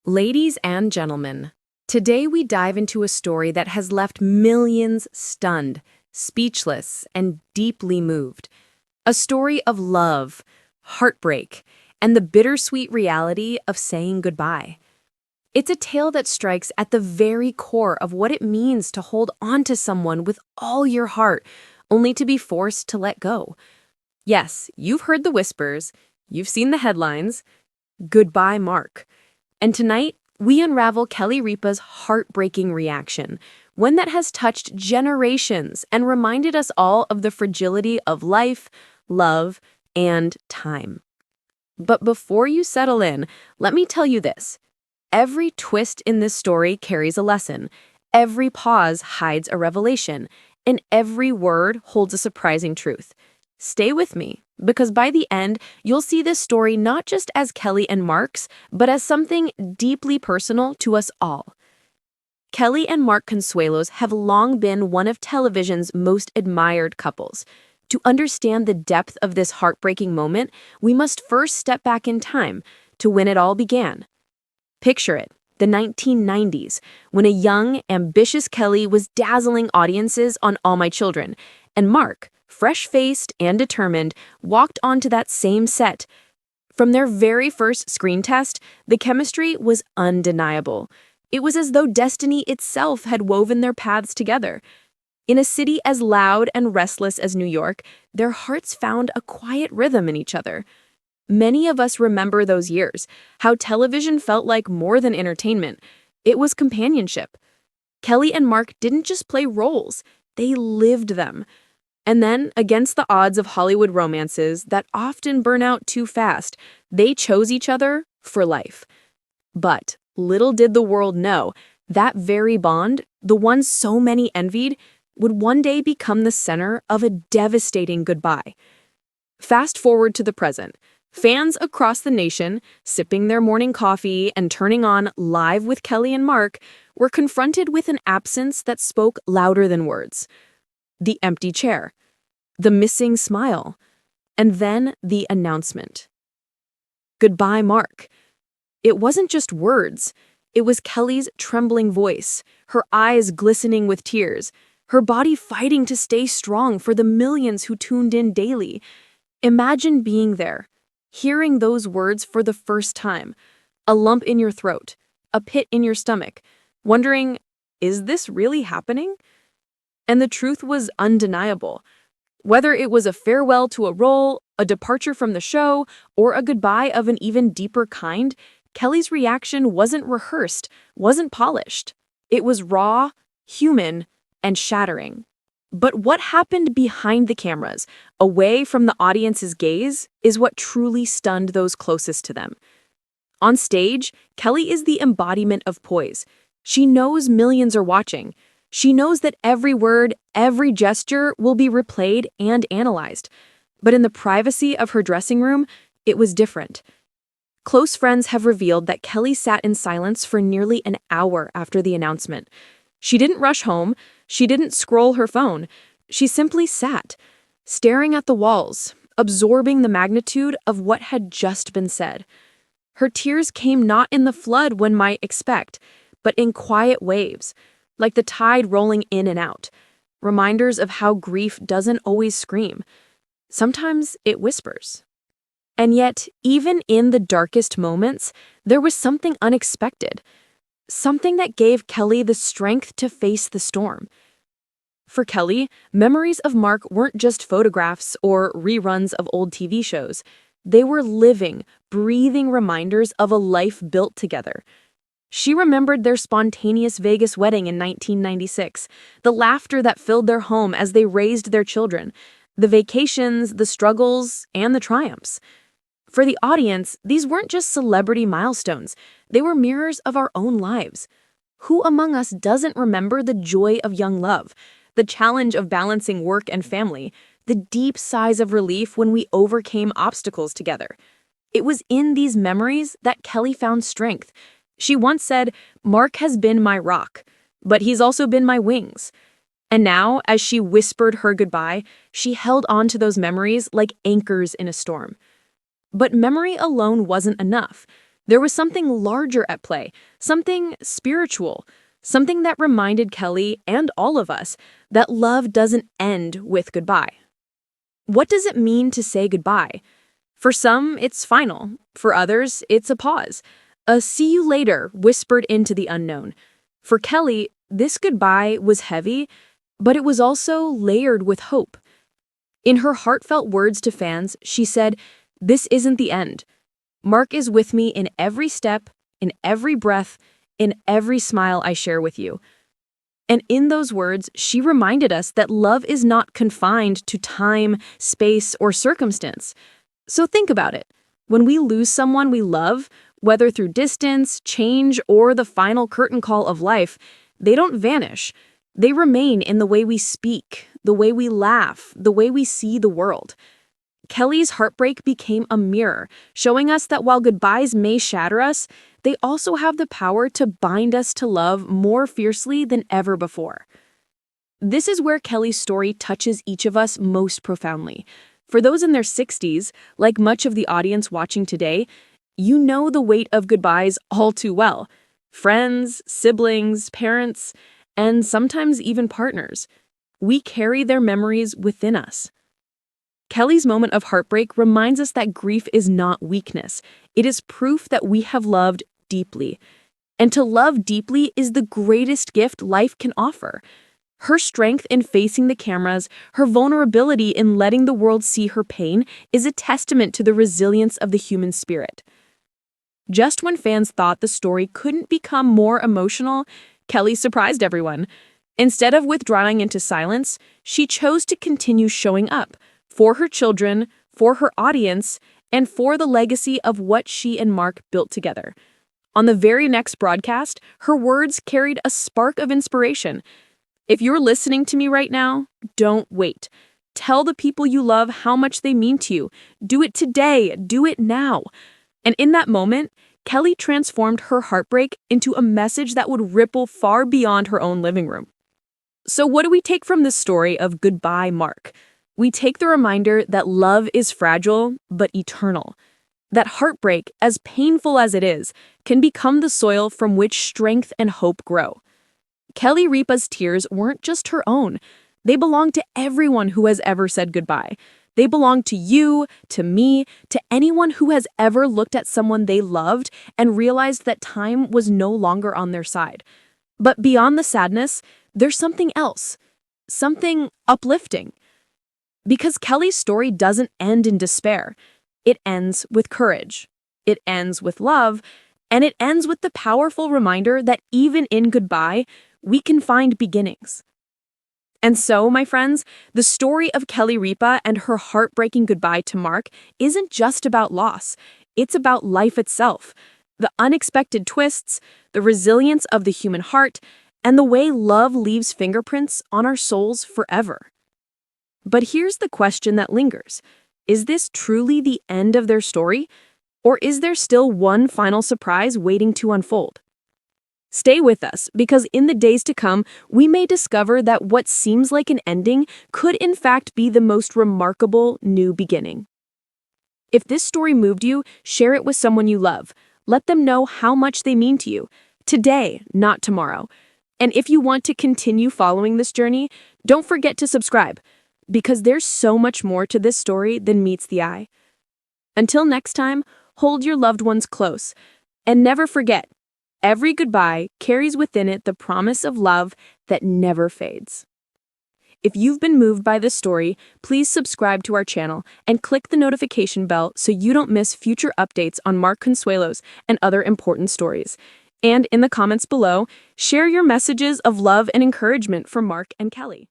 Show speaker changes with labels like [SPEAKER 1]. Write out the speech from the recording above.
[SPEAKER 1] Ladies and gentlemen, today we dive into a story that has left millions stunned, speechless, and deeply moved. A story of love, heartbreak, and the bittersweet reality of saying goodbye. It's a tale that strikes at the very core of what it means to hold on to someone with all your heart, only to be forced to let go. Yes, you've heard the whispers, you've seen the headlines. Goodbye, Mark. And tonight, we unravel Kelly Ripa's heartbreaking reaction, one that has touched generations and reminded us all of the fragility of life, love, and time. But before you settle in, let me tell you this. Every twist in this story carries a lesson. Every pause hides a revelation, and every word holds a surprising truth. Stay with me, because by the end, you'll see this story not just as Kelly and Mark's, but as something deeply personal to us all. Kelly and Mark Consuelos have long been one of television's most admired couples. To understand the depth of this heartbreaking moment, we must first step back in time to when it all began. Picture it, the 1990s, when a young, ambitious Kelly was dazzling audiences on All My Children, and Mark, fresh-faced and determined, walked onto that same set. From their very first screen test, the chemistry was undeniable. It was as though destiny itself had woven their paths together. In a city as loud and restless as New York, their hearts found a quiet rhythm in each other. Many of us remember those years, how television felt like more than entertainment. It was companionship. Kelly and Mark didn't just play roles, they lived them. And then, against the odds of Hollywood romances that often burn out too fast, they chose each other for life. But little did the world know, that very bond, the one so many envied, would one day become the center of a devastating goodbye. Fast forward to the present. Fans across the nation, sipping their morning coffee and turning on Live with Kelly and Mark, were confronted with an absence that spoke louder than words. The empty chair, the missing smile, and then the announcement. Goodbye, Mark. It wasn't just words. It was Kelly's trembling voice, her eyes glistening with tears, her body fighting to stay strong for the millions who tuned in daily. Imagine being there, hearing those words for the first time, a lump in your throat, a pit in your stomach, wondering, is this really happening? And the truth was undeniable. Whether it was a farewell to a role, a departure from the show, or a goodbye of an even deeper kind, Kelly's reaction wasn't rehearsed, wasn't polished. It was raw, human, and shattering. But what happened behind the cameras, away from the audience's gaze, is what truly stunned those closest to them. On stage, Kelly is the embodiment of poise. She knows millions are watching. She knows that every word, every gesture will be replayed and analyzed. But in the privacy of her dressing room, it was different. Close friends have revealed that Kelly sat in silence for nearly an hour after the announcement. She didn't rush home. She didn't scroll her phone. She simply sat, staring at the walls, absorbing the magnitude of what had just been said. Her tears came not in the flood one might expect, but in quiet waves, like the tide rolling in and out, reminders of how grief doesn't always scream. Sometimes it whispers. And yet, even in the darkest moments, there was something unexpected, something that gave Kelly the strength to face the storm. For Kelly, memories of Mark weren't just photographs or reruns of old TV shows. They were living, breathing reminders of a life built together. She remembered their spontaneous Vegas wedding in 1996, the laughter that filled their home as they raised their children, the vacations, the struggles, and the triumphs. For the audience, these weren't just celebrity milestones. They were mirrors of our own lives. Who among us doesn't remember the joy of young love, the challenge of balancing work and family, the deep sighs of relief when we overcame obstacles together? It was in these memories that Kelly found strength. She once said, "Mark has been my rock, but he's also been my wings." And now, as she whispered her goodbye, she held on to those memories like anchors in a storm. But memory alone wasn't enough. There was something larger at play, something spiritual, something that reminded Kelly and all of us that love doesn't end with goodbye. What does it mean to say goodbye? For some, it's final. For others, it's a pause. A see you later whispered into the unknown. For Kelly, this goodbye was heavy, but it was also layered with hope. In her heartfelt words to fans, she said, "This isn't the end. Mark is with me in every step, in every breath, in every smile I share with you." And in those words, she reminded us that love is not confined to time, space, or circumstance. So think about it. When we lose someone we love, whether through distance, change, or the final curtain call of life, they don't vanish. They remain in the way we speak, the way we laugh, the way we see the world. Kelly's heartbreak became a mirror, showing us that while goodbyes may shatter us, they also have the power to bind us to love more fiercely than ever before. This is where Kelly's story touches each of us most profoundly. For those in their 60s, like much of the audience watching today, you know the weight of goodbyes all too well. Friends, siblings, parents, and sometimes even partners. We carry their memories within us. Kelly's moment of heartbreak reminds us that grief is not weakness. It is proof that we have loved deeply. And to love deeply is the greatest gift life can offer. Her strength in facing the cameras, her vulnerability in letting the world see her pain, is a testament to the resilience of the human spirit. Just when fans thought the story couldn't become more emotional, Kelly surprised everyone. Instead of withdrawing into silence, she chose to continue showing up for her children, for her audience, and for the legacy of what she and Mark built together. On the very next broadcast, her words carried a spark of inspiration. If you're listening to me right now, don't wait. Tell the people you love how much they mean to you. Do it today. Do it now. And in that moment, Kelly transformed her heartbreak into a message that would ripple far beyond her own living room. So what do we take from this story of Goodbye, Mark? We take the reminder that love is fragile but eternal. That heartbreak, as painful as it is, can become the soil from which strength and hope grow. Kelly Ripa's tears weren't just her own. They belong to everyone who has ever said goodbye. They belong to you, to me, to anyone who has ever looked at someone they loved and realized that time was no longer on their side. But beyond the sadness, there's something else, something uplifting. Because Kelly's story doesn't end in despair. It ends with courage. It ends with love. And it ends with the powerful reminder that even in goodbye, we can find beginnings. And so, my friends, the story of Kelly Ripa and her heartbreaking goodbye to Mark isn't just about loss. It's about life itself. The unexpected twists, the resilience of the human heart, and the way love leaves fingerprints on our souls forever. But here's the question that lingers. Is this truly the end of their story? Or is there still one final surprise waiting to unfold? Stay with us, because in the days to come, we may discover that what seems like an ending could in fact be the most remarkable new beginning. If this story moved you, share it with someone you love. Let them know how much they mean to you. Today, not tomorrow. And if you want to continue following this journey, don't forget to subscribe, because there's so much more to this story than meets the eye. Until next time, hold your loved ones close, and never forget, every goodbye carries within it the promise of love that never fades. If you've been moved by this story, please subscribe to our channel and click the notification bell so you don't miss future updates on Mark Consuelos and other important stories. And in the comments below, share your messages of love and encouragement for Mark and Kelly.